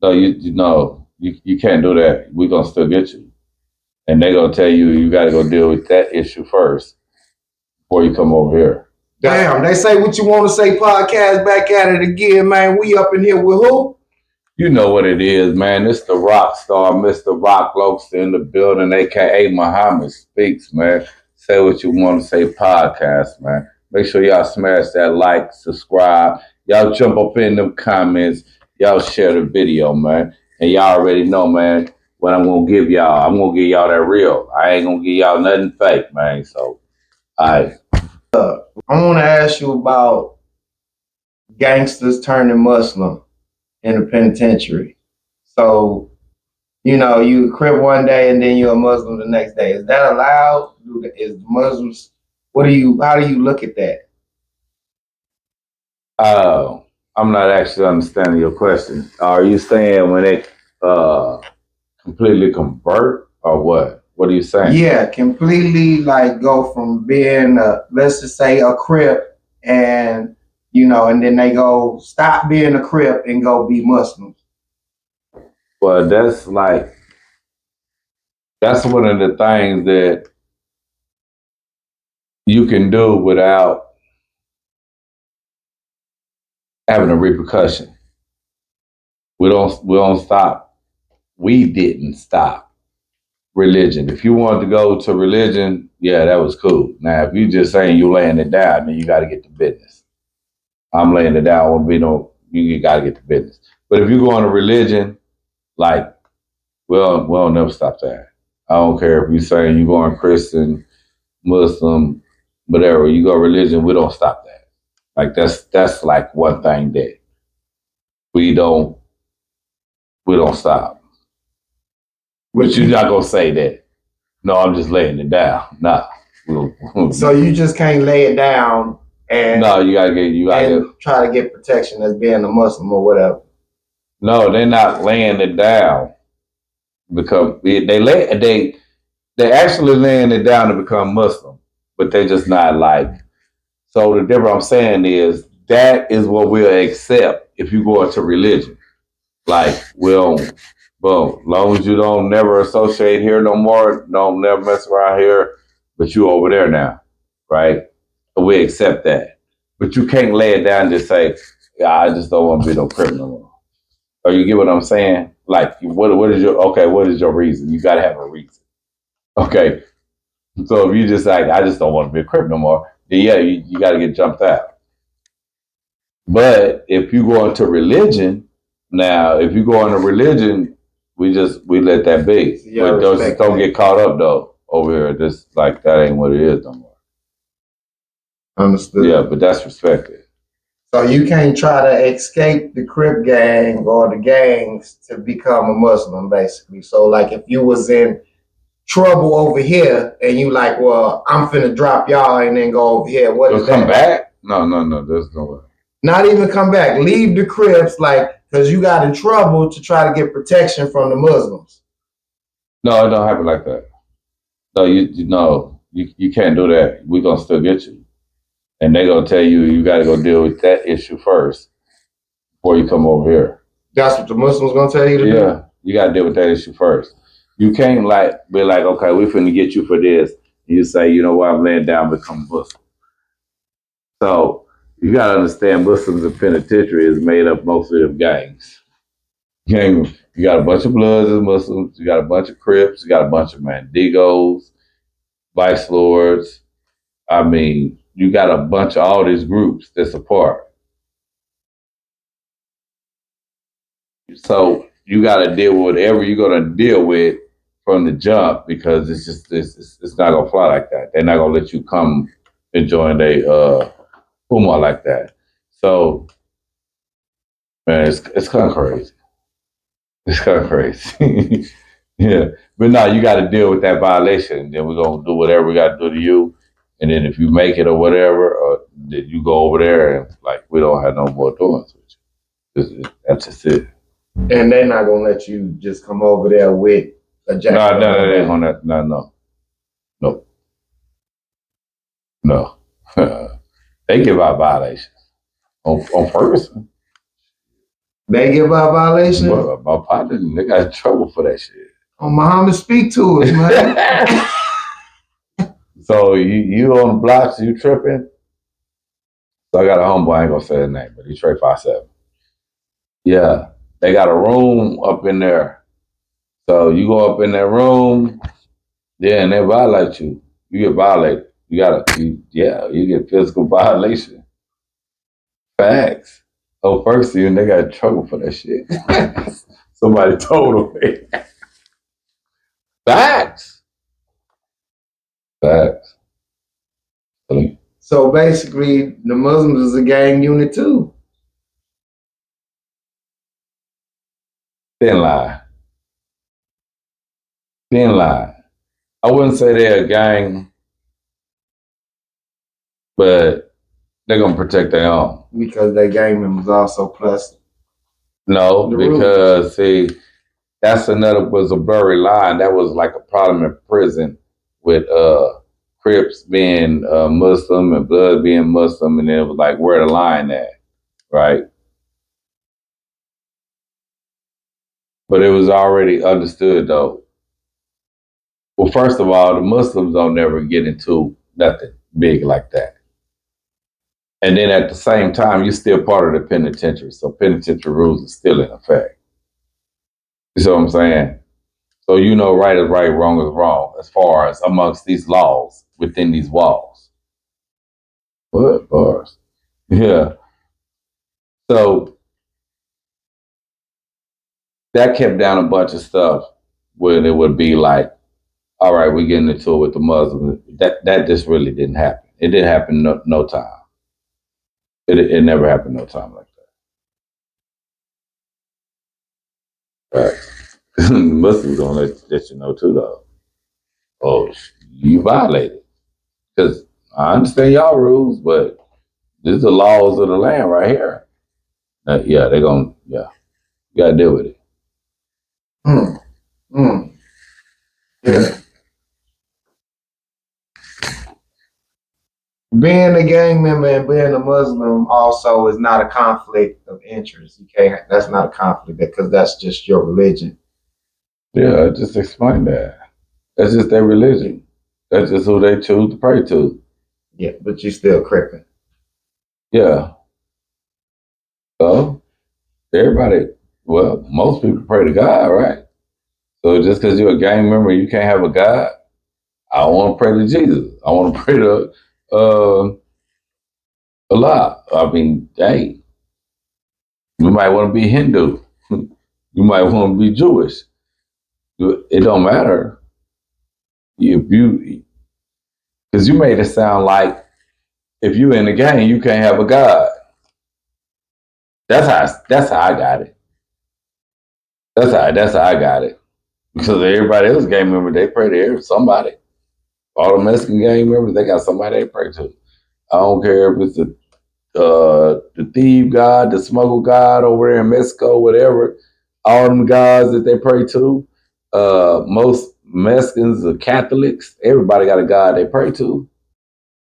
No, you know, you can't do that. We're gonna still get you. And they're gonna tell you gotta go deal with that issue first before you come over here. Damn, they say what you want to say podcast back at it again, man. We up in here with who? You know what it is, man. It's the rock star, Mr. Rock Lokes in the building, aka Muhammad Speaks, man. Say what you want to say, podcast, man. Make sure y'all smash that like, subscribe. Y'all jump up in them comments. Y'all share the video, man. And y'all already know, man, what I'm gonna give y'all. I'm gonna give y'all that real. I ain't gonna give y'all nothing fake, man. So, all right. I want to ask you about gangsters turning Muslim in the penitentiary. So, you a Crip one day and then you're a Muslim the next day. Is that allowed? Is Muslims, how do you look at that? I'm not actually understanding your question. Are you saying when they completely convert or what? What are you saying? Yeah, completely like go from being let's just say a Crip and and then they go stop being a Crip and go be Muslims. Well, that's one of the things that you can do without having a repercussion. We don't stop. We didn't stop religion. If you wanted to go to religion, yeah, that was cool. Now, if you just saying you laying it down, then you got to get to business. I'm laying it down. Won't be no. You got to get to business. But if you go on a religion, like, we'll never stop that. I don't care if you're saying you're going Christian, Muslim, whatever. You go religion, we don't stop that. Like that's like one thing that we don't stop. But you're not gonna say that. No, I'm just laying it down. Nah. So you just can't lay it down and no, you gotta try to get protection as being a Muslim or whatever. No, they're not laying it down because they actually laying it down to become Muslim, but they're just not like. So the difference I'm saying is that is what we'll accept if you go into religion. Like, well, as long as you don't never associate here no more, don't never mess around here, but you over there now, right? So we accept that. But you can't lay it down and just say, yeah, I just don't want to be no criminal. Or you get what I'm saying? Like, what is your reason? You got to have a reason. Okay. So if you just like, I just don't want to be a crip no more, then yeah, you got to get jumped out. But if you go into religion, now if you go into religion, we let that be. Yeah, but don't get caught up though over here. Just like that ain't what it is no more. Understood. Yeah, but that's respected. So you can't try to escape the Crip gang or the gangs to become a Muslim, basically. So like if you was in trouble over here and you like, well, I'm finna drop y'all and then go over here. What is that? Come back? No. There's no way. Not even come back. Leave the Crips, like, because you got in trouble to try to get protection from the Muslims. No, it don't happen like that. No, you can't do that. We're gonna still get you, and they're gonna tell you got to go deal with that issue first before you come over here. That's what the Muslims gonna tell you to do. Yeah, you got to deal with that issue first. You can't be like, okay, we're finna get you for this. You say, you know what, I'm laying down, become Muslim. So you got to understand, Muslims in penitentiary is made up mostly of gangs. You got a bunch of Bloods as Muslims. You got a bunch of Crips. You got a bunch of Mandigos, Vice Lords. I mean, you got a bunch of all these groups that's a part. So you got to deal with whatever you're going to deal with from the jump because it's not gonna fly like that. They're not gonna let you come and join their Puma like that. So man, it's kind of crazy. It's kind of crazy. Yeah, but no, you got to deal with that violation. Then we're gonna do whatever we got to do to you, and then if you make it or whatever, then you go over there and like we don't have no more doings with you. That's just it. And they're not gonna let you just come over there with a jacket. No. They give out violations on purpose. They give out violations? Well, my partner, they got in trouble for that shit. Oh, Muhammad, speak to us, man. So you on the blocks, you tripping? So I got a homeboy, I ain't gonna say his name, but he's Trey 5'7". Yeah, they got a room up in there. So you go up in that room, yeah, and they violate you. You get violated. You get physical violation. Facts. Oh, first year, and they got in trouble for that shit. Somebody told them. Facts. Facts. So basically, the Muslims is a gang unit too. Thin line. Thin line. I wouldn't say they're a gang, but they're gonna protect their own. Because their gang members also plus. No, The because see, that's was a blurry line. That was like a problem in prison with Crips being Muslim and Blood being Muslim, and then it was like where the line at, right? But it was already understood though. Well, first of all, the Muslims don't never get into nothing big like that. And then at the same time, you're still part of the penitentiary. So penitentiary rules are still in effect. You see what I'm saying? So you know right is right, wrong is wrong, as far as amongst these laws within these walls. What bars? Yeah. So that kept down a bunch of stuff where it would be like, all right, we're getting into it with the Muslims. That just really didn't happen. It didn't happen no time. It never happened no time like that. Right. Muslims gonna let you know too though. Oh, you violated. Because I understand y'all rules, but this is the laws of the land right here. Yeah, they're gonna you gotta deal with it. Mm, mm. Yeah. Being a gang member and being a Muslim also is not a conflict of interest. You can't. That's not a conflict because that's just your religion. Yeah, I just explained that. That's just their religion. That's just who they choose to pray to. Yeah, but you still cripping. Yeah. So everybody, well, most people pray to God, right? So just because you're a gang member, you can't have a God. I want to pray to Jesus. I want to pray to Allah. I mean, hey, you might want to be Hindu. You might want to be Jewish. It don't matter if you, because you made it sound like if you in the gang, you can't have a God. That's how I got it. That's how I got it. Because everybody else gang member, they pray to somebody. All the Mexican gang members, they got somebody they pray to. I don't care if it's the thief god, the smuggle god over there in Mexico, whatever. All them gods that they pray to. Most Mexicans are Catholics. Everybody got a god they pray to.